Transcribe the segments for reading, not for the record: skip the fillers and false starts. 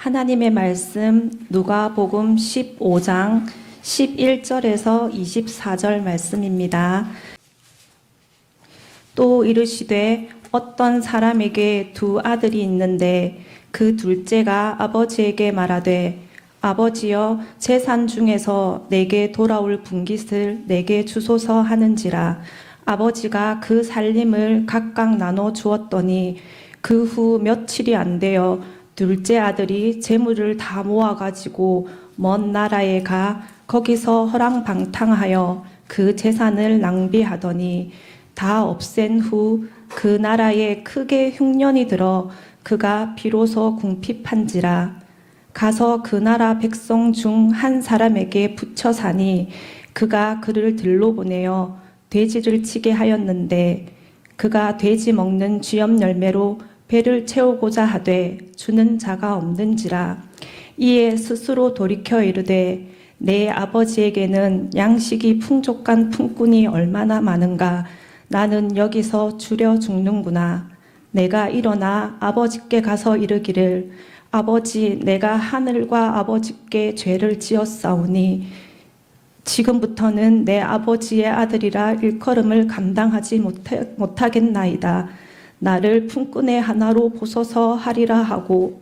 하나님의 말씀 누가복음 15장 11절에서 24절 말씀입니다. 또 이르시되 어떤 사람에게 두 아들이 있는데 그 둘째가 아버지에게 말하되 아버지여 재산 중에서 내게 돌아올 분깃을 내게 주소서 하는지라. 아버지가 그 살림을 각각 나눠 주었더니 그 후 며칠이 안 되어 둘째 아들이 재물을 다 모아가지고 먼 나라에 가 거기서 허랑방탕하여 그 재산을 낭비하더니 다 없앤 후 그 나라에 크게 흉년이 들어 그가 비로소 궁핍한지라. 가서 그 나라 백성 중 한 사람에게 붙여 사니 그가 그를 들로 보내어 돼지를 치게 하였는데 그가 돼지 먹는 쥐염 열매로 배를 채우고자 하되 주는 자가 없는지라. 이에 스스로 돌이켜 이르되 내 아버지에게는 양식이 풍족한 품꾼이 얼마나 많은가. 나는 여기서 줄여 죽는구나. 내가 일어나 아버지께 가서 이르기를 아버지, 내가 하늘과 아버지께 죄를 지었사오니 지금부터는 내 아버지의 아들이라 일컬음을 감당하지 못하겠나이다. 나를 품꾼의 하나로 보소서 하리라 하고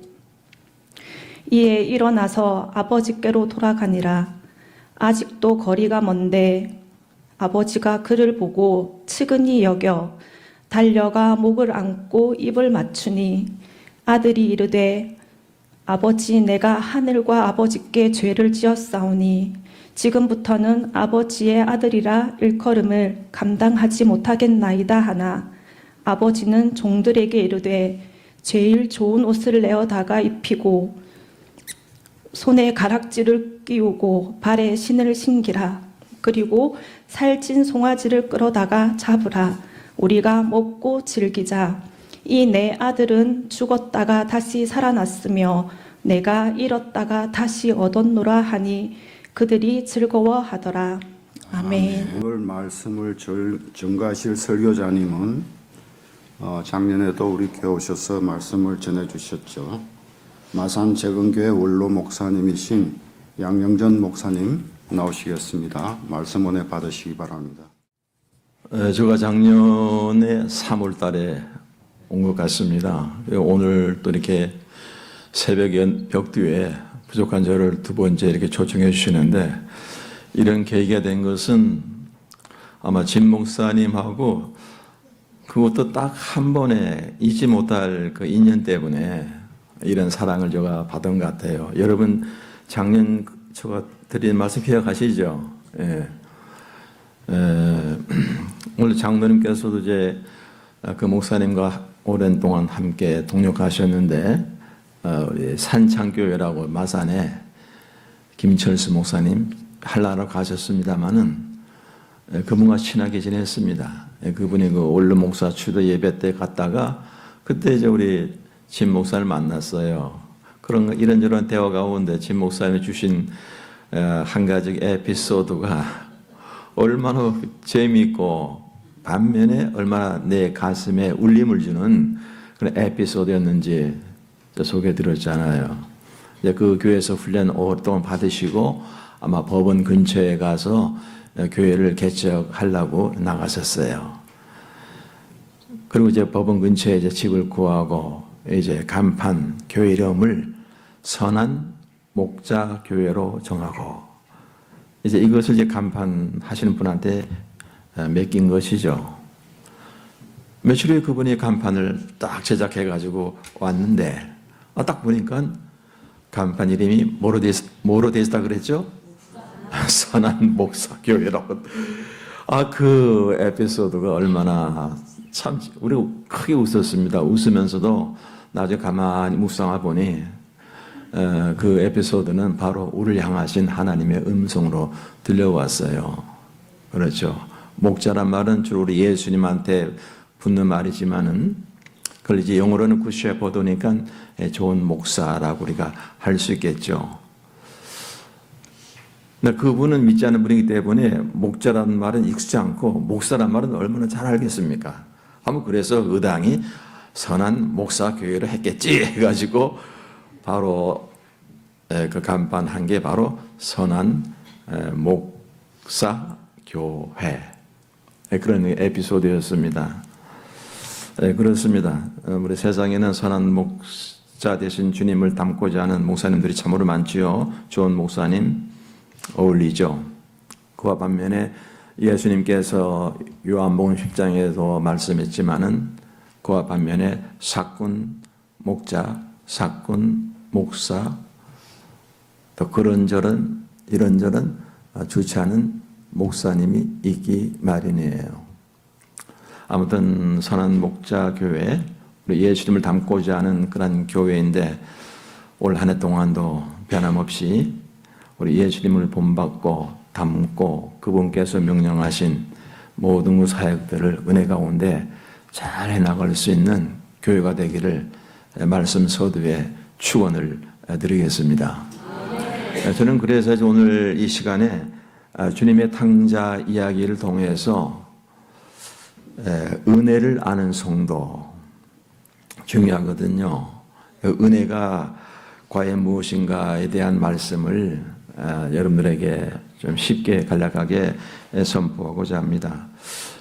이에 일어나서 아버지께로 돌아가니라. 아직도 거리가 먼데 아버지가 그를 보고 측은히 여겨 달려가 목을 안고 입을 맞추니 아들이 이르되 아버지, 내가 하늘과 아버지께 죄를 지었사오니 지금부터는 아버지의 아들이라 일컬음을 감당하지 못하겠나이다 하나 아버지는 종들에게 이르되 제일 좋은 옷을 내어다가 입히고 손에 가락지를 끼우고 발에 신을 신기라. 그리고 살찐 송아지를 끌어다가 잡으라. 우리가 먹고 즐기자. 이 내 아들은 죽었다가 다시 살아났으며 내가 잃었다가 다시 얻었노라 하니 그들이 즐거워하더라. 아멘. 오늘 말씀을 전가하실 설교자님은 작년에도 우리 교회 오셔서 말씀을 전해주셨죠. 마산 재건교회 원로 목사님이신 양영전 목사님 나오시겠습니다. 말씀 은혜 받으시기 바랍니다. 제가 작년에 3월 달에 온 것 같습니다. 오늘 또 이렇게 새벽에 벽 뒤에 부족한 저를 두 번째 이렇게 초청해 주시는데 이런 계기가 된 것은 아마 진 목사님하고 그것도 딱 한 번에 잊지 못할 그 인연 때문에 이런 사랑을 제가 받은 것 같아요. 여러분 작년 제가 드린 말씀 기억하시죠? 예. 오늘 장로님께서도 이제 그 목사님과 오랜 동안 함께 동역하셨는데 우리 산창교회라고 마산에 김철수 목사님 한라로 가셨습니다마는 그분과 친하게 지냈습니다. 그분이 그 원로 목사 추도 예배 때 갔다가 그때 이제 우리 진 목사를 만났어요. 그런 이런저런 대화 가운데 진 목사님이 주신 한 가지 에피소드가 얼마나 재미있고 반면에 얼마나 내 가슴에 울림을 주는 그런 에피소드였는지 소개해드렸잖아요. 그 교회에서 훈련 오랫동안 받으시고 아마 법원 근처에 가서 교회를 개척하려고 나가셨어요. 그리고 이제 법원 근처에 이제 집을 구하고 이제 간판 교회 이름을 선한 목자 교회로 정하고 이제 이것을 이제 간판 하시는 분한테 맡긴 것이죠. 며칠 후에 그분이 간판을 딱 제작해가지고 왔는데 딱 보니까 간판 이름이 뭐로 돼 있다 그랬죠? 선한 목사 교회라고. 그 에피소드가 얼마나 참 우리 크게 웃었습니다. 웃으면서도 나중에 가만히 묵상해 보니 그 에피소드는 바로 우리를 향하신 하나님의 음성으로 들려왔어요. 그렇죠. 목자란 말은 주로 우리 예수님한테 붙는 말이지만은 그걸 이제 영어로는 굿 셰퍼드니까 좋은 목사라고 우리가 할 수 있겠죠. 근데 그분은 믿지 않는 분이기 때문에 목자라는 말은 익숙지 않고 목사란 말은 얼마나 잘 알겠습니까? 아마 그래서 의당이 선한 목사 교회를 했겠지 해가지고 바로 그 간판 한 게 바로 선한 목사 교회 그런 에피소드였습니다. 그렇습니다. 우리 세상에는 선한 목자 되신 주님을 닮고자 하는 목사님들이 참으로 많지요. 좋은 목사님 어울리죠. 그와 반면에 예수님께서 요한복음 10장에도 말씀했지만은 그와 반면에 사꾼 목자, 사꾼 목사, 또 그런저런 이런저런 좋지 않은 목사님이 있기 마련이에요. 아무튼 선한 목자 교회, 우리 예수님을 닮고자 하는 그런 교회인데 올 한 해 동안도 변함없이 우리 예수님을 본받고 닮고 그분께서 명령하신 모든 그 사역들을 은혜 가운데 잘 해나갈 수 있는 교회가 되기를 말씀 서두에 축원을 드리겠습니다. 저는 그래서 오늘 이 시간에 주님의 탕자 이야기를 통해서 은혜를 아는 성도 중요하거든요. 은혜가 과연 무엇인가에 대한 말씀을 여러분들에게 좀 쉽게 간략하게 선포하고자 합니다.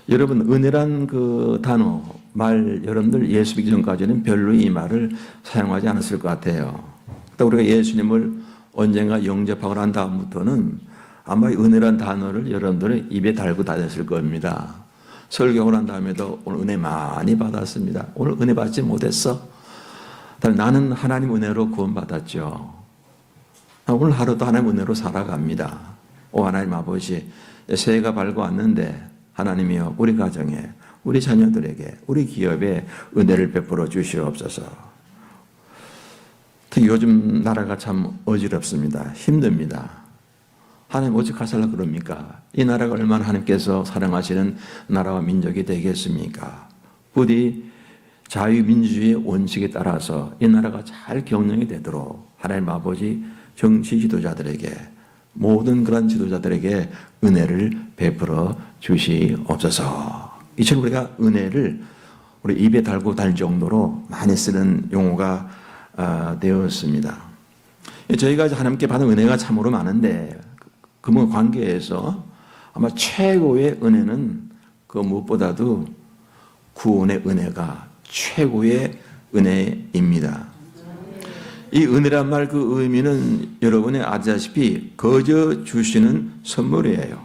여러분, 은혜란 그 단어, 말, 여러분들 예수 믿기 전까지는 별로 이 말을 사용하지 않았을 것 같아요. 또 우리가 예수님을 언젠가 영접하고 난 다음부터는 아마 은혜란 단어를 여러분들의 입에 달고 다녔을 겁니다. 설교하고 난 다음에도 오늘 은혜 많이 받았습니다. 오늘 은혜 받지 못했어? 나는 하나님 은혜로 구원받았죠. 오늘 하루도 하나님 은혜로 살아갑니다. 오 하나님 아버지, 새해가 밝고 왔는데 하나님이여 우리 가정에, 우리 자녀들에게, 우리 기업에 은혜를 베풀어 주시옵소서. 특히 요즘 나라가 참 어지럽습니다. 힘듭니다. 하나님 어찌 살라 그럽니까? 이 나라가 얼마나 하나님께서 사랑하시는 나라와 민족이 되겠습니까? 부디 자유민주주의의 원칙에 따라서 이 나라가 잘 경영이 되도록 하나님 아버지 정치 지도자들에게, 모든 그런 지도자들에게 은혜를 베풀어 주시옵소서. 이처럼 우리가 은혜를 우리 입에 달고 달 정도로 많이 쓰는 용어가 되었습니다. 저희가 하나님께 받은 은혜가 참으로 많은데 그분 관계에서 아마 최고의 은혜는 그 무엇보다도 구원의 은혜가 최고의 은혜입니다. 이 은혜란 말 그 의미는 여러분이 아시다시피 거저 주시는 선물이에요.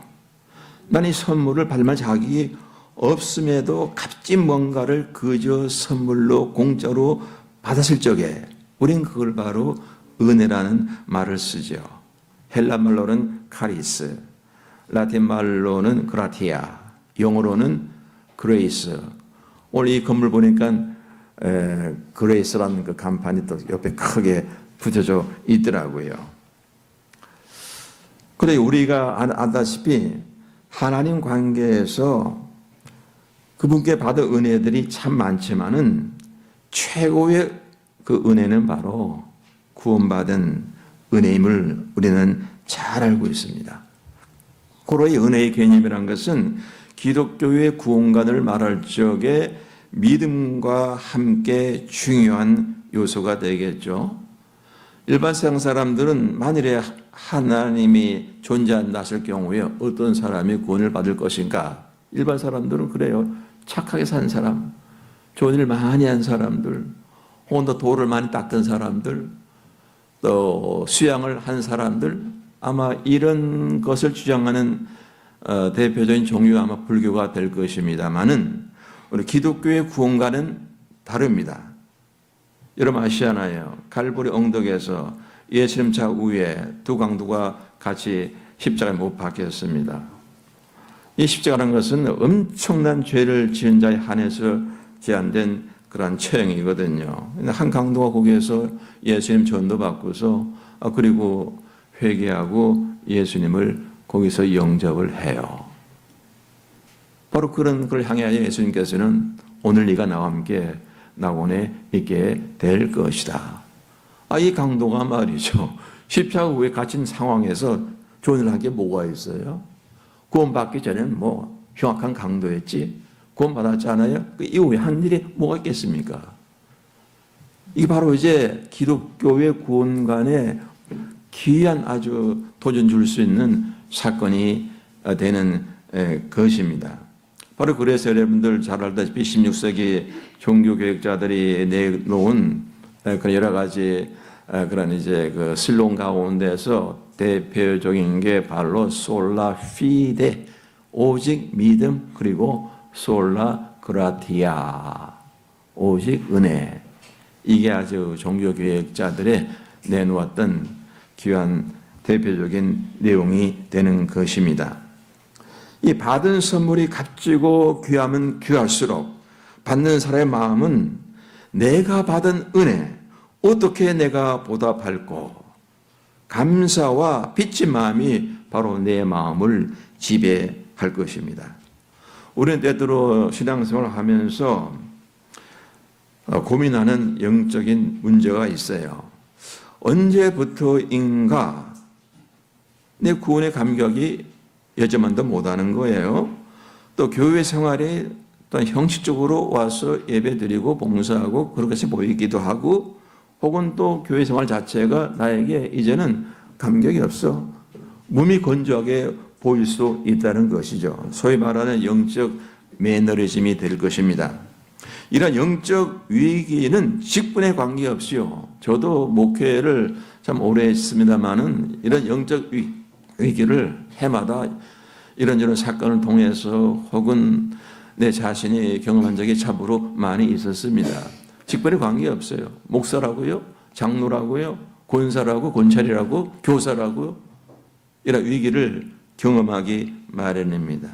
난 이 선물을 받으면 자기 없음에도 값진 뭔가를 그저 선물로 공짜로 받았을 적에 우린 그걸 바로 은혜라는 말을 쓰죠. 헬라 말로는 카리스, 라틴 말로는 그라티아, 영어로는 그레이스. 오늘 이 건물 보니까 그레이스라는 그 간판이 또 옆에 크게 붙여져 있더라고요. 그런데 우리가 아다시피 하나님 관계에서 그분께 받은 은혜들이 참 많지만은 최고의 그 은혜는 바로 구원받은 은혜임을 우리는 잘 알고 있습니다. 고로의 은혜의 개념이란 것은 기독교의 구원관을 말할 적에 믿음과 함께 중요한 요소가 되겠죠. 일반 세상 사람들은 만일에 하나님이 존재한다 했을 경우에 어떤 사람이 구원을 받을 것인가? 일반 사람들은 그래요. 착하게 산 사람, 좋은 일 많이 한 사람들, 혹은 또 돌을 많이 닦은 사람들, 또 수양을 한 사람들, 아마 이런 것을 주장하는 대표적인 종류가 아마 불교가 될 것입니다만은 우리 기독교의 구원과는 다릅니다. 여러분 아시잖아요. 갈보리 언덕에서 예수님 차 위에 두 강도가 같이 십자가에 못 박혔습니다. 이 십자가라는 것은 엄청난 죄를 지은 자에 한해서 제한된 그런 처형이거든요. 한 강도가 거기에서 예수님 전도 받고서 그리고 회개하고 예수님을 거기서 영접을 해요. 바로 그런 걸 향하여 예수님께서는 오늘 네가 나와 함께 낙원에 있게 될 것이다. 이 강도가 말이죠. 십자가 위에 갇힌 상황에서 존을 한 게 뭐가 있어요? 구원받기 전에는 뭐 흉악한 강도였지. 구원받았잖아요. 그 이후에 한 일이 뭐가 있겠습니까? 이게 바로 이제 기독교의 구원관의 귀한 아주 도전 줄 수 있는 사건이 되는 것입니다. 바로 그래서 여러분들 잘 알다시피 16세기 종교개혁자들이 내놓은 그런 여러 가지 그런 이제 그 슬로건 가운데서 대표적인 게 바로 솔라 피데, 오직 믿음, 그리고 솔라 그라티아, 오직 은혜. 이게 아주 종교개혁자들의 내놓았던 귀한 대표적인 내용이 되는 것입니다. 이 받은 선물이 값지고 귀하면 귀할수록 받는 사람의 마음은 내가 받은 은혜, 어떻게 내가 보답할꼬? 감사와 빚진 마음이 바로 내 마음을 지배할 것입니다. 우리는 때때로 신앙생활을 하면서 고민하는 영적인 문제가 있어요. 언제부터인가 내 구원의 감격이 여전만도 못하는 거예요. 또 교회 생활에 또 형식적으로 와서 예배드리고 봉사하고 그런 것이 보이기도 하고, 혹은 또 교회 생활 자체가 나에게 이제는 감격이 없어. 몸이 건조하게 보일 수 있다는 것이죠. 소위 말하는 영적 매너리즘이 될 것입니다. 이런 영적 위기는 직분에 관계없이요. 저도 목회를 참 오래 했습니다만은 이런 영적 위기를 해마다 이런저런 사건을 통해서 혹은 내 자신이 경험한 적이 참으로 많이 있었습니다. 직분에 관계없어요. 목사라고요, 장로라고요, 권사라고, 권찰이라고, 교사라고요. 이런 위기를 경험하기 마련입니다.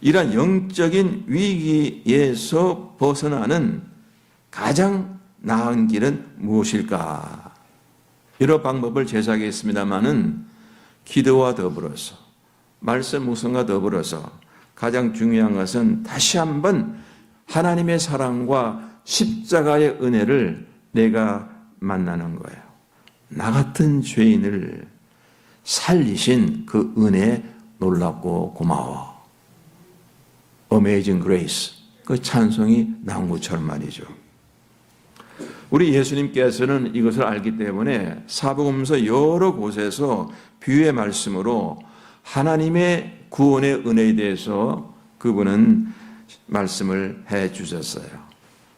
이런 영적인 위기에서 벗어나는 가장 나은 길은 무엇일까? 여러 방법을 제시하겠습니다마는 기도와 더불어서, 말씀 묵상과 더불어서 가장 중요한 것은 다시 한번 하나님의 사랑과 십자가의 은혜를 내가 만나는 거예요. 나 같은 죄인을 살리신 그 은혜 놀랍고 고마워. Amazing Grace. 그 찬송이 나온 것처럼 말이죠. 우리 예수님께서는 이것을 알기 때문에 사복음서 여러 곳에서 비유의 말씀으로 하나님의 구원의 은혜에 대해서 그분은 말씀을 해 주셨어요.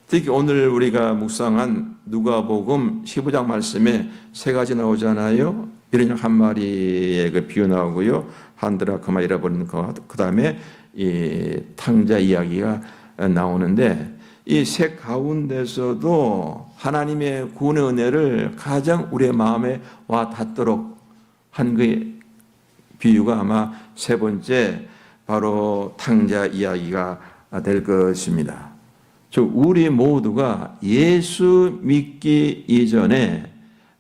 특히 오늘 우리가 묵상한 누가복음 15장 말씀에 세 가지 나오잖아요. 이런 한 마리의 그 비유 나오고요. 한 드라크마 잃어버린 것, 그 다음에 이 탕자 이야기가 나오는데, 이 세 가운데서도 하나님의 구원의 은혜를 가장 우리의 마음에 와 닿도록 한 그 비유가 아마 세 번째 바로 탕자 이야기가 될 것입니다. 즉 우리 모두가 예수 믿기 이전에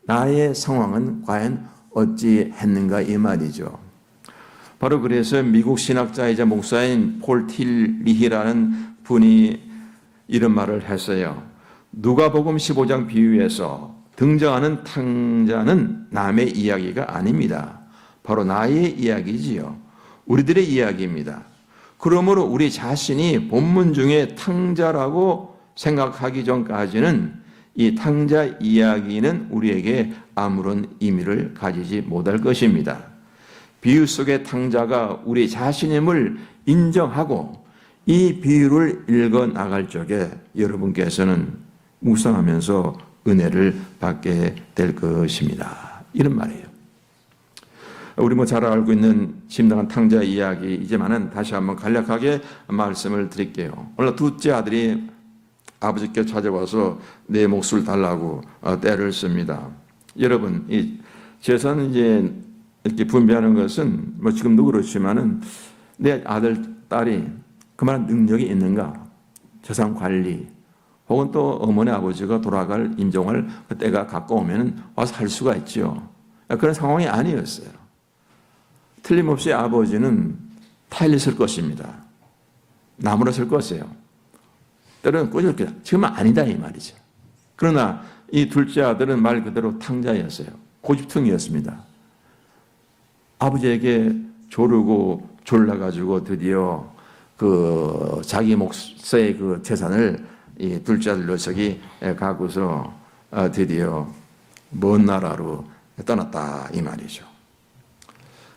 나의 상황은 과연 어찌했는가 이 말이죠. 바로 그래서 미국 신학자이자 목사인 폴 틸리히라는 분이 이런 말을 했어요. 누가복음 15장 비유에서 등장하는 탕자는 남의 이야기가 아닙니다. 바로 나의 이야기지요. 우리들의 이야기입니다. 그러므로 우리 자신이 본문 중에 탕자라고 생각하기 전까지는 이 탕자 이야기는 우리에게 아무런 의미를 가지지 못할 것입니다. 비유 속의 탕자가 우리 자신임을 인정하고 이 비유를 읽어 나갈 적에 여러분께서는 묵상하면서 은혜를 받게 될 것입니다. 이런 말이에요. 우리 잘 알고 있는 심당한 탕자 이야기이지만은 다시 한번 간략하게 말씀을 드릴게요. 오늘 둘째 아들이 아버지께 찾아와서 내 몫을 달라고 때를 씁니다. 여러분, 이 재산 이제 이렇게 분배하는 것은 뭐 지금도 그렇지만은 내 아들, 딸이 그만한 능력이 있는가? 재산 관리, 혹은 또 어머니, 아버지가 돌아갈 임종할 그때가 가까우면 와서 할 수가 있죠. 그런 상황이 아니었어요. 틀림없이 아버지는 타일을 쓸 것입니다. 나무를 쓸 것이에요. 때로는 꽂을 거야. 지금은 아니다 이 말이죠. 그러나 이 둘째 아들은 말 그대로 탕자였어요. 고집통이었습니다. 아버지에게 조르고 졸라가지고 드디어 그 자기 몫의 그 재산을 이 둘째 아들 녀석이 가고서 드디어 먼 나라로 떠났다 이 말이죠.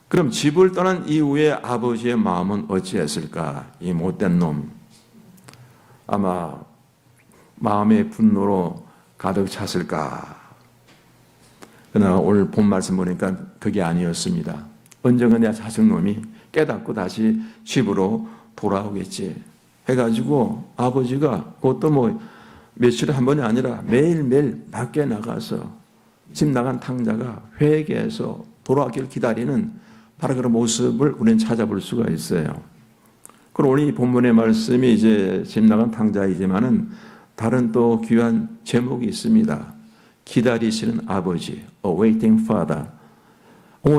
그럼 집을 떠난 이후에 아버지의 마음은 어찌했을까? 이 못된 놈 아마 마음의 분노로 가득 찼을까? 그러나 오늘 본 말씀 보니까 그게 아니었습니다. 언젠가 내 자식놈이 깨닫고 다시 집으로 돌아오겠지 해가지고 아버지가 그것도 뭐 며칠에 한 번이 아니라 매일매일 밖에 나가서 집 나간 탕자가 회개해서 돌아오기를 기다리는 바로 그런 모습을 우리는 찾아볼 수가 있어요. 그리고 오늘 이 본문의 말씀이 이제 집 나간 탕자이지만은 다른 또 귀한 제목이 있습니다. 기다리시는 아버지, awaiting father.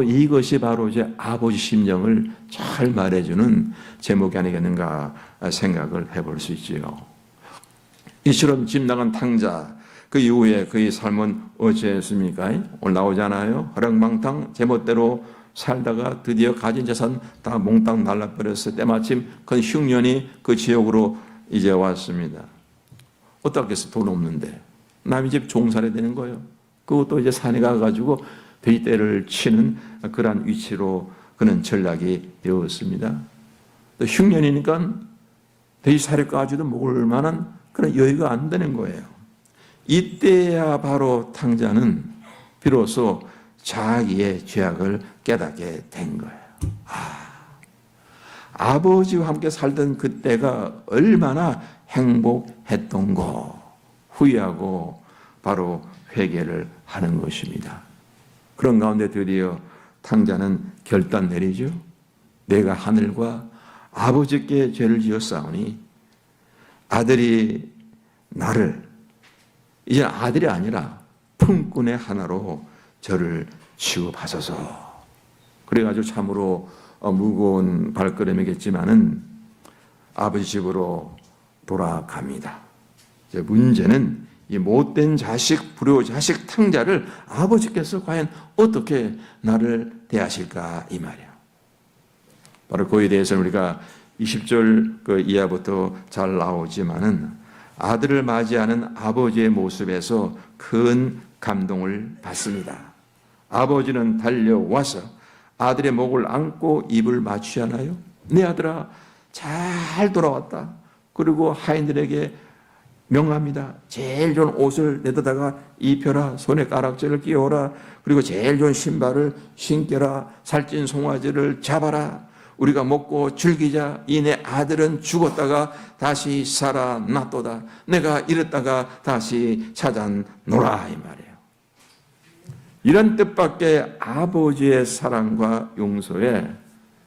이것이 바로 이제 아버지 심정을 잘 말해주는 제목이 아니겠는가 생각을 해볼 수 있지요. 이처럼 집 나간 탕자, 그 이후에 그의 삶은 어찌했습니까? 오늘 나오잖아요. 허랑방탕 제멋대로 살다가 드디어 가진 재산 다 몽땅 날라버렸을 때 마침 그 흉년이 그 지역으로 이제 왔습니다. 어떻겠어? 돈 없는데. 남의 집 종살이 되는 거예요. 그것도 이제 산에 가가지고 돼지떼를 치는 그러한 위치로 그는 전락이 되었습니다. 또 흉년이니까 돼지살이까지도 먹을 만한 그런 여유가 안 되는 거예요. 이때야 바로 탕자는 비로소 자기의 죄악을 깨닫게 된 거예요. 아버지와 함께 살던 그때가 얼마나 행복했던고 후회하고 바로 회개를 하는 것입니다. 그런 가운데 드디어 탕자는 결단 내리죠. 내가 하늘과 아버지께 죄를 지었사오니 아들이 나를 이제 아들이 아니라 품꾼의 하나로 저를 취급하소서. 그래가지고 참으로 무거운 발걸음이겠지만은 아버지 집으로 돌아갑니다. 이제 문제는 이 못된 자식, 불효 자식 탕자를 아버지께서 과연 어떻게 나를 대하실까 이 말이에요. 바로 그에 대해서는 우리가 20절 그 이하부터 잘 나오지만은 아들을 맞이하는 아버지의 모습에서 큰 감동을 받습니다. 아버지는 달려와서 아들의 목을 안고 입을 맞추잖아요. 내 아들아 잘 돌아왔다. 그리고 하인들에게 명합니다. 제일 좋은 옷을 내다가 입혀라. 손에 가락지를 끼워라. 그리고 제일 좋은 신발을 신겨라. 살찐 송아지를 잡아라. 우리가 먹고 즐기자. 이 내 아들은 죽었다가 다시 살아났도다. 내가 잃었다가 다시 찾아노라 이 말이에요. 이런 뜻밖의 아버지의 사랑과 용서에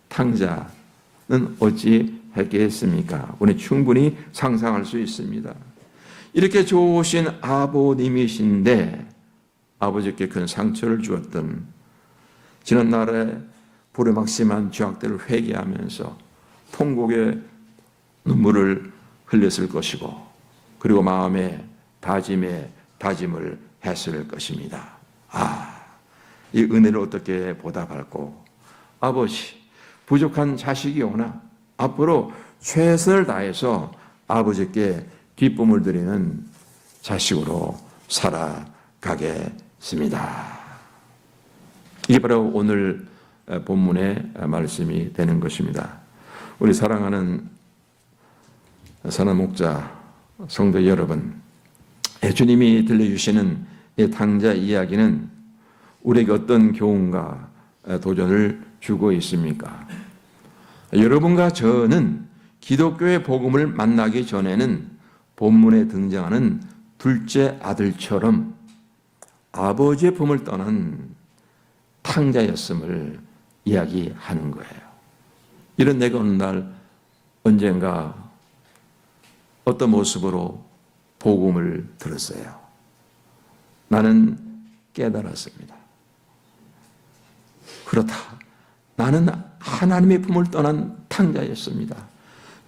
탕자는 어찌 했겠습니까? 우리 충분히 상상할 수 있습니다. 이렇게 좋으신 아버님이신데 아버지께 큰 상처를 주었던 지난날에 불효막심한 죄악들을 회개하면서 통곡의 눈물을 흘렸을 것이고 그리고 마음에 다짐을 했을 것입니다. 이 은혜를 어떻게 보답할고 아버지 부족한 자식이 오나 앞으로 최선을 다해서 아버지께 기쁨을 드리는 자식으로 살아가겠습니다. 이게 바로 오늘 본문의 말씀이 되는 것입니다. 우리 사랑하는 선한 목자 성도 여러분, 주님이 들려주시는 이 탕자 이야기는 우리에게 어떤 교훈과 도전을 주고 있습니까? 여러분과 저는 기독교의 복음을 만나기 전에는 본문에 등장하는 둘째 아들처럼 아버지의 품을 떠난 탕자였음을 이야기하는 거예요. 이런 내가 어느 날 언젠가 어떤 모습으로 복음을 들었어요. 나는 깨달았습니다. 그렇다. 나는 하나님의 품을 떠난 탕자였습니다.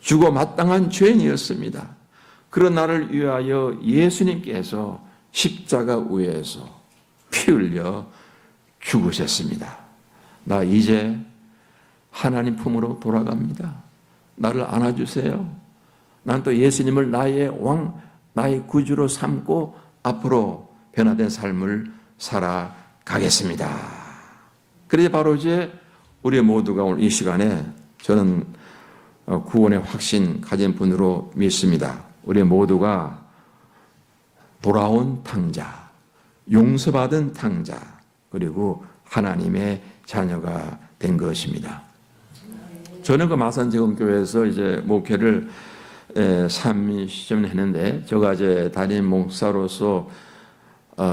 죽어 마땅한 죄인이었습니다. 그런 나를 위하여 예수님께서 십자가 위에서 피 흘려 죽으셨습니다. 나 이제 하나님 품으로 돌아갑니다. 나를 안아주세요. 난 또 예수님을 나의 왕, 나의 구주로 삼고 앞으로 변화된 삶을 살아가겠습니다. 가겠습니다. 그래서 바로 이제 우리 모두가 오늘 이 시간에 저는 구원의 확신 가진 분으로 믿습니다. 우리 모두가 돌아온 탕자, 용서받은 탕자, 그리고 하나님의 자녀가 된 것입니다. 저는 그 마산제공교회에서 이제 목회를 3시점 했는데, 제가 이제 담임 목사로서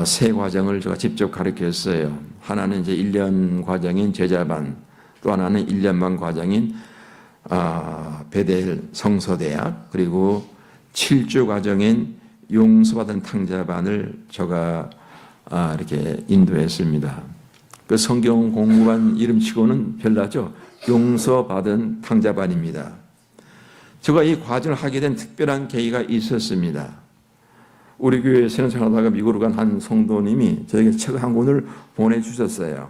세 과정을 제가 직접 가르쳤어요. 하나는 이제 1년 과정인 제자반, 또 하나는 1년 반 과정인 베델 성서대학, 그리고 7주 과정인 용서받은 탕자반을 제가 이렇게 인도했습니다. 그 성경 공부반 이름치고는 별나죠. 용서받은 탕자반입니다. 제가 이 과정을 하게 된 특별한 계기가 있었습니다. 우리 교회에 신앙생활하다가 미국으로 간 한 성도님이 저에게 책 한 권을 보내주셨어요.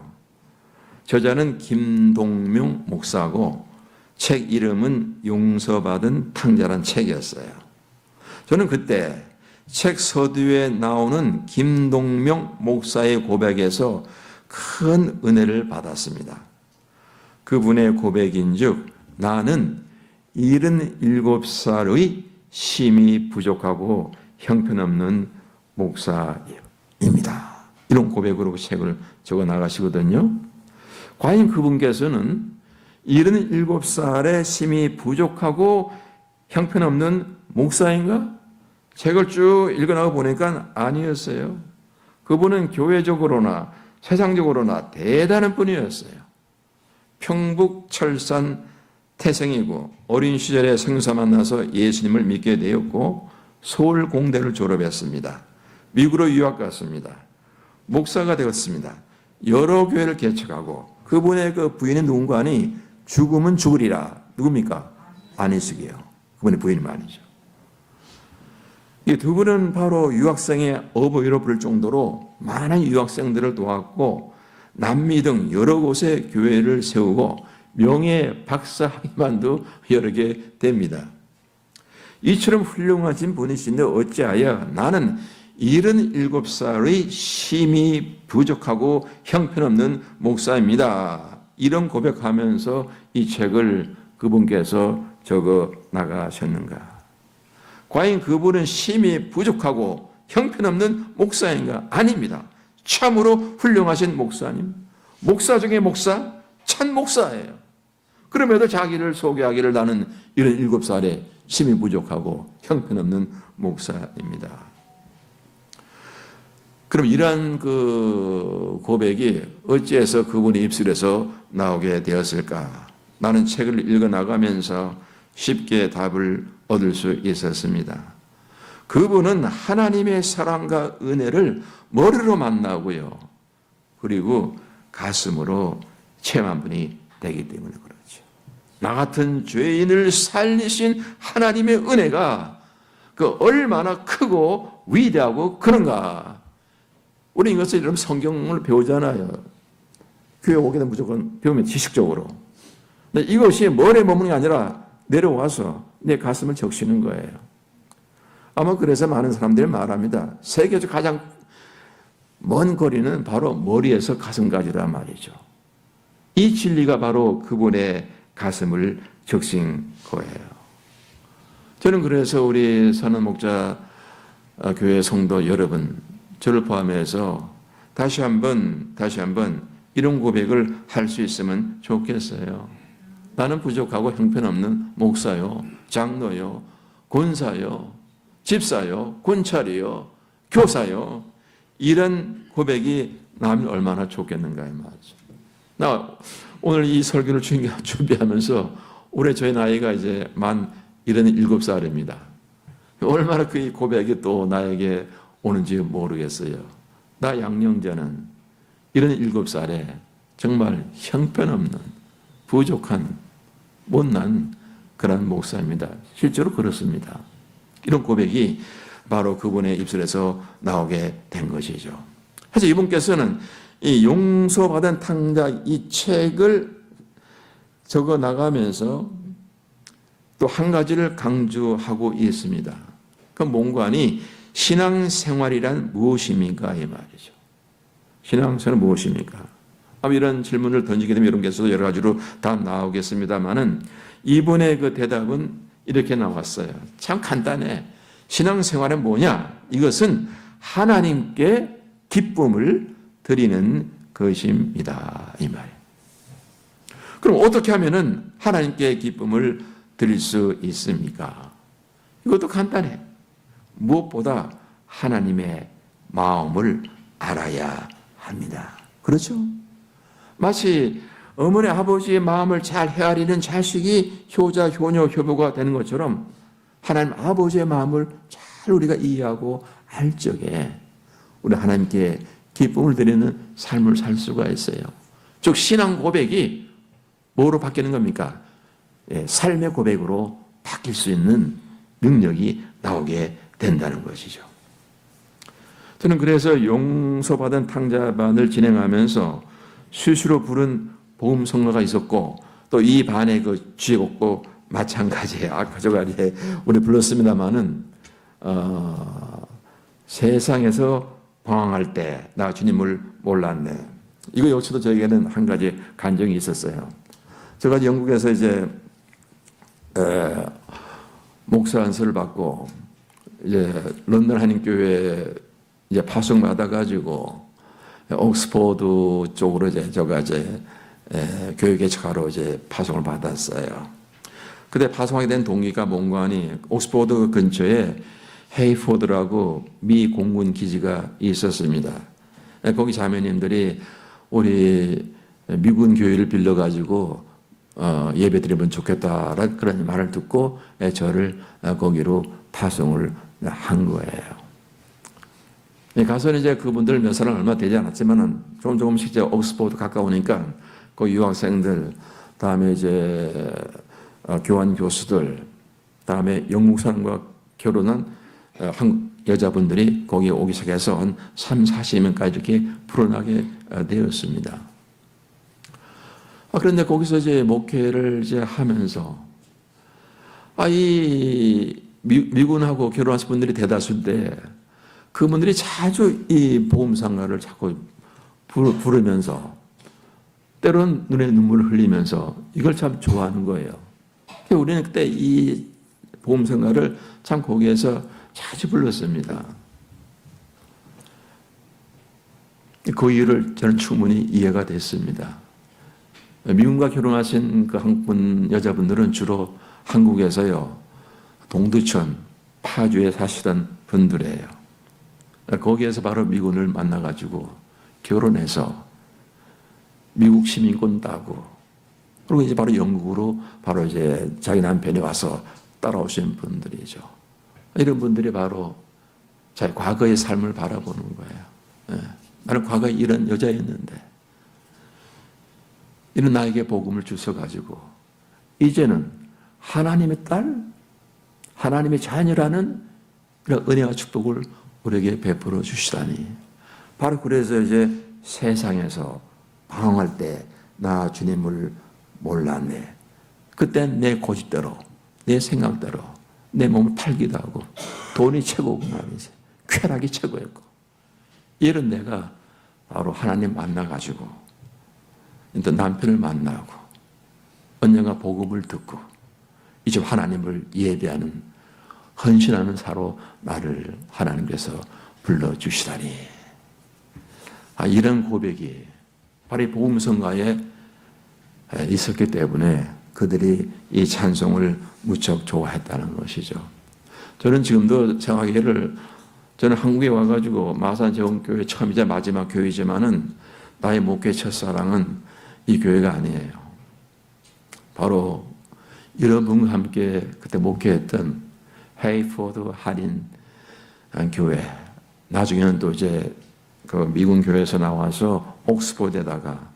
저자는 김동명 목사고 책 이름은 용서받은 탕자란 책이었어요. 저는 그때 책 서두에 나오는 김동명 목사의 고백에서 큰 은혜를 받았습니다. 그분의 고백인즉 나는 77살의 심이 부족하고 형편없는 목사입니다. 이런 고백으로 책을 적어 나가시거든요. 과연 그분께서는 77살의 심이 부족하고 형편없는 목사인가? 책을 쭉 읽어나가 보니까 아니었어요. 그분은 교회적으로나 세상적으로나 대단한 분이었어요. 평북 철산 태생이고 어린 시절에 성사 만나서 예수님을 믿게 되었고 서울 공대를 졸업했습니다. 미국으로 유학 갔습니다. 목사가 되었습니다. 여러 교회를 개척하고 그분의 그 부인은 누군가 하니 죽으면 죽으리라. 누굽니까? 안희숙이에요. 그분의 부인이 아니죠. 이 두 분은 바로 유학생의 어버이로 부를 정도로 많은 유학생들을 도왔고 남미 등 여러 곳에 교회를 세우고 명예 박사 학위만도 여러 개 됩니다. 이처럼 훌륭하신 분이신데 어찌하여 나는 77살의 심이 부족하고 형편없는 목사입니다. 이런 고백하면서 이 책을 그분께서 적어 나가셨는가? 과연 그분은 심이 부족하고 형편없는 목사인가? 아닙니다. 참으로 훌륭하신 목사님. 목사 중에 목사, 참 목사예요. 그럼에도 자기를 소개하기를 나는 77살에 심이 부족하고 형편없는 목사입니다. 그럼 이러한 그 고백이 어찌해서 그분의 입술에서 나오게 되었을까? 나는 책을 읽어 나가면서 쉽게 답을 얻을 수 있었습니다. 그분은 하나님의 사랑과 은혜를 머리로 만나고요. 그리고 가슴으로 체험한 분이 되기 때문에 그렇죠. 나 같은 죄인을 살리신 하나님의 은혜가 그 얼마나 크고 위대하고 그런가. 우리 이것을 이런 성경을 배우잖아요. 교회 오게 되면 무조건 배우면 지식적으로. 근데 이것이 머리에 머무는 게 아니라 내려와서 내 가슴을 적시는 거예요. 아마 그래서 많은 사람들이 말합니다. 세계에서 가장 먼 거리는 바로 머리에서 가슴까지란 말이죠. 이 진리가 바로 그분의 가슴을 적신 거예요. 저는 그래서 우리 선원 목자 교회 성도 여러분, 저를 포함해서 다시 한번 이런 고백을 할 수 있으면 좋겠어요. 나는 부족하고 형편없는 목사요, 장로요, 권사요, 집사요, 권찰이요, 교사요. 이런 고백이 나면 얼마나 좋겠는가 이 말이죠. 나 오늘 이 설교를 준비하면서 올해 저희 나이가 이제 만 77살입니다. 얼마나 그 고백이 또 나에게 오는지 모르겠어요. 나 양영자는 77살에 정말 형편없는 부족한 못난 그런 목사입니다. 실제로 그렇습니다. 이런 고백이 바로 그분의 입술에서 나오게 된 것이죠. 그래서 이분께서는 이 용서받은 탕자 이 책을 적어 나가면서 또 한 가지를 강조하고 있습니다. 그 뭔가 하니 신앙생활이란 무엇입니까? 이 말이죠. 신앙생활은 무엇입니까? 아마 이런 질문을 던지게 되면 여러분께서도 여러 가지로 답 나오겠습니다만은 이번에 그 대답은 이렇게 나왔어요. 참 간단해. 신앙생활은 뭐냐? 이것은 하나님께 기쁨을 드리는 것입니다. 이 말이에요. 그럼 어떻게 하면은 하나님께 기쁨을 드릴 수 있습니까? 이것도 간단해. 무엇보다 하나님의 마음을 알아야 합니다. 그렇죠? 마치 어머니 아버지의 마음을 잘 헤아리는 자식이 효자, 효녀, 효부가 되는 것처럼 하나님 아버지의 마음을 잘 우리가 이해하고 알 적에 우리 하나님께 기쁨을 드리는 삶을 살 수가 있어요. 즉 신앙 고백이 뭐로 바뀌는 겁니까? 삶의 고백으로 바뀔 수 있는 능력이 나오게 된다는 것이죠. 저는 그래서 용서받은 탕자반을 진행하면서 수시로 부른 복음 성가가 있었고 또 이 반의 그 주제곡도 마찬가지예요. 아까 저 자리에 우리 불렀습니다마는 세상에서 방황할 때 나 주님을 몰랐네. 이거 역시도 저에게는 한 가지 간증이 있었어요. 제가 영국에서 이제 목사 안수를 받고 이제 런던 한인교회 이제 파송 받아가지고 옥스포드 쪽으로 이제 교회 개척하러 이제 파송을 받았어요. 그때 파송하게 된 동기가 뭔가 하니 옥스포드 근처에 헤이포드라고 미 공군 기지가 있었습니다. 거기 자매님들이 우리 미군 교회를 빌려가지고 예배 드리면 좋겠다라는 그런 말을 듣고 저를 거기로 파송을 한 거예요. 가서는 이제 그분들 몇 사람 얼마 되지 않았지만은 조금씩 이제 옥스포드 가까우니까 그 유학생들, 다음에 이제 교환 교수들, 다음에 영국 사람과 결혼한 한국 여자분들이 거기에 오기 시작해서 한 3, 40명까지 이렇게 불어나게 되었습니다. 그런데 거기서 이제 목회를 이제 하면서 이 미군하고 결혼하신 분들이 대다수인데 그분들이 자주 이 보험상가를 자꾸 부르면서 때로는 눈에 눈물을 흘리면서 이걸 참 좋아하는 거예요. 우리는 그때 이 보험상가를 참 거기에서 자주 불렀습니다. 그 이유를 저는 충분히 이해가 됐습니다. 미군과 결혼하신 그 한국분 여자분들은 주로 한국에서요 동두천 파주에 사시던 분들이에요. 거기에서 바로 미군을 만나가지고 결혼해서 미국 시민권 따고 그리고 이제 바로 영국으로 바로 이제 자기 남편이 와서 따라오신 분들이죠. 이런 분들이 바로 자기 과거의 삶을 바라보는 거예요. 나는 과거에 이런 여자였는데 이런 나에게 복음을 주셔가지고 이제는 하나님의 딸, 하나님의 자녀라는 이런 은혜와 축복을 우리에게 베풀어 주시다니. 바로 그래서 이제 세상에서 방황할 때 나 주님을 몰랐네. 그땐 내 고집대로, 내 생각대로 내 몸을 팔기도 하고 돈이 최고고 말이지. 쾌락이 최고였고. 이런 내가 바로 하나님 만나가지고 또 남편을 만나고 언젠가 복음을 듣고 이제 하나님을 예배하는 헌신하는 사로 나를 하나님께서 불러주시다니. 이런 고백이 바로 이 복음성가에 있었기 때문에 그들이 이 찬송을 무척 좋아했다는 것이죠. 저는 지금도 생각하기를 저는 한국에 와가지고 마산 제공교회 처음이자 마지막 교회지만은 나의 목회 첫사랑은 이 교회가 아니에요. 바로 여러분과 함께 그때 목회했던 헤이포드 한인 교회, 나중에는 또 이제 그 미군 교회에서 나와서 옥스포드에다가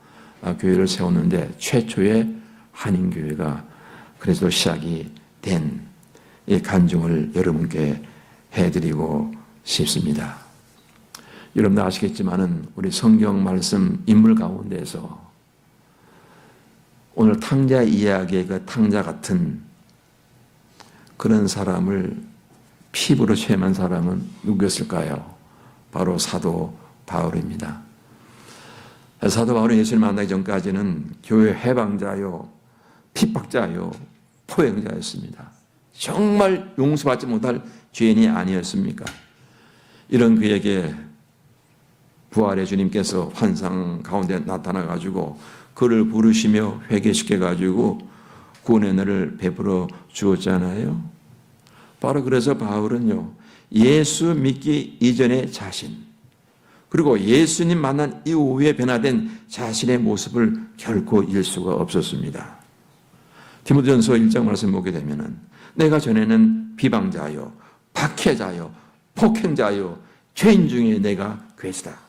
교회를 세웠는데 최초의 한인 교회가 그래서 시작이 된 이 간증을 여러분께 해드리고 싶습니다. 여러분도 아시겠지만은 우리 성경 말씀 인물 가운데서 오늘 탕자 이야기의 그 탕자 같은 그런 사람을 피부로 체험한 사람은 누구였을까요? 바로 사도 바울입니다. 사도 바울은 예수를 만나기 전까지는 교회 해방자요, 핍박자요, 포행자였습니다. 정말 용서받지 못할 죄인이 아니었습니까? 이런 그에게 부활의 주님께서 환상 가운데 나타나가지고 그를 부르시며 회개시켜가지고 구원의 은혜를 베풀어 주었잖아요. 바로 그래서 바울은요, 예수 믿기 이전의 자신, 그리고 예수님 만난 이후에 변화된 자신의 모습을 결코 잃을 수가 없었습니다. 디모데전서 1장 말씀 보게 되면은 내가 전에는 비방자요, 박해자요, 폭행자요, 죄인 중에 내가 괴수다.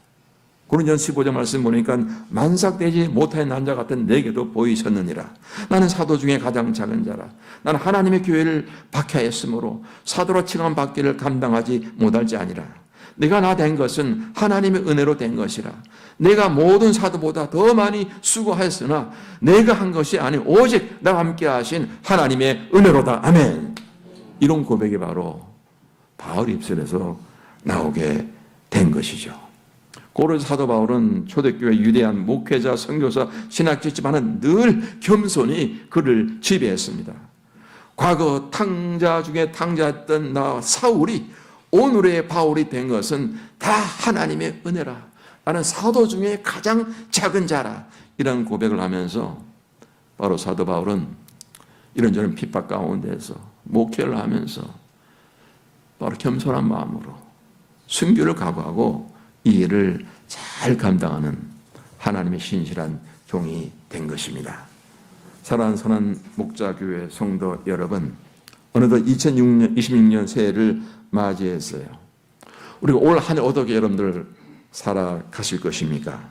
고린도전서 15장 말씀 보니까 만삭되지 못한 남자 같은 내게도 보이셨느니라. 나는 사도 중에 가장 작은 자라. 나는 하나님의 교회를 박해하였으므로 사도로 칭함받기를 감당하지 못할지 아니라. 내가 나 된 것은 하나님의 은혜로 된 것이라. 내가 모든 사도보다 더 많이 수고하였으나 내가 한 것이 아니 오직 나와 함께 하신 하나님의 은혜로다. 아멘. 이런 고백이 바로 바울 입술에서 나오게 된 것이죠. 고린도 사도 바울은 초대교회 유대한 목회자, 선교사, 신학지지만은 늘 겸손히 그를 지배했습니다. 과거 탕자 중에 탕자였던 나 사울이 오늘의 바울이 된 것은 다 하나님의 은혜라. 나는 사도 중에 가장 작은 자라. 이런 고백을 하면서 바로 사도 바울은 이런저런 핍박 가운데서 목회를 하면서 바로 겸손한 마음으로 순교를 각오하고 이 일을 잘 감당하는 하나님의 신실한 종이 된 것입니다. 사랑하는 선한 목자교회 성도 여러분, 어느덧 2026년 새해를 맞이했어요. 우리가 올 한 해 어떻게 여러분들 살아가실 것입니까?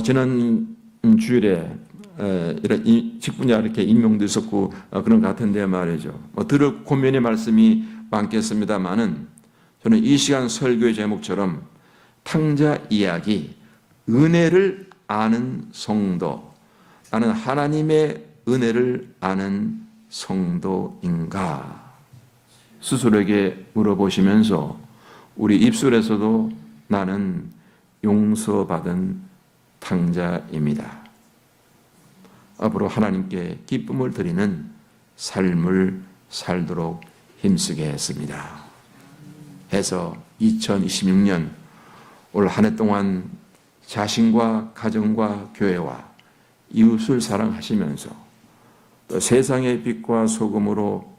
지난 주일에 이런 직분자 이렇게 임명도 있었고 그런 것 같은데 말이죠. 들을 고면의 말씀이 많겠습니다만은 저는 이 시간 설교의 제목처럼 탕자 이야기, 은혜를 아는 성도, 나는 하나님의 은혜를 아는 성도인가? 스스로에게 물어보시면서 우리 입술에서도 나는 용서받은 탕자입니다. 앞으로 하나님께 기쁨을 드리는 삶을 살도록 힘쓰게 했습니다. 해서 2026년 올 한 해 동안 자신과 가정과 교회와 이웃을 사랑하시면서 또 세상의 빛과 소금으로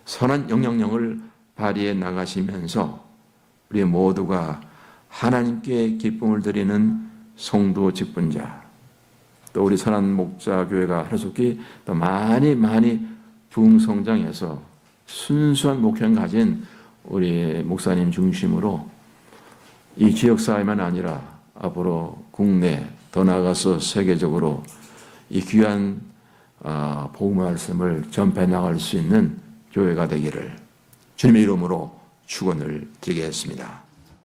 선한 영향력을 발휘해 나가시면서 우리 모두가 하나님께 기쁨을 드리는 성도 직분자, 또 우리 선한 목자교회가 하루속히 더 많이 부흥성장해서 순수한 목회를 가진 우리 목사님 중심으로 이 지역사회만 아니라 앞으로 국내 더 나아가서 세계적으로 이 귀한 복음 말씀을 전파해 나갈 수 있는 교회가 되기를 주님의 이름으로 축원을 드리겠습니다.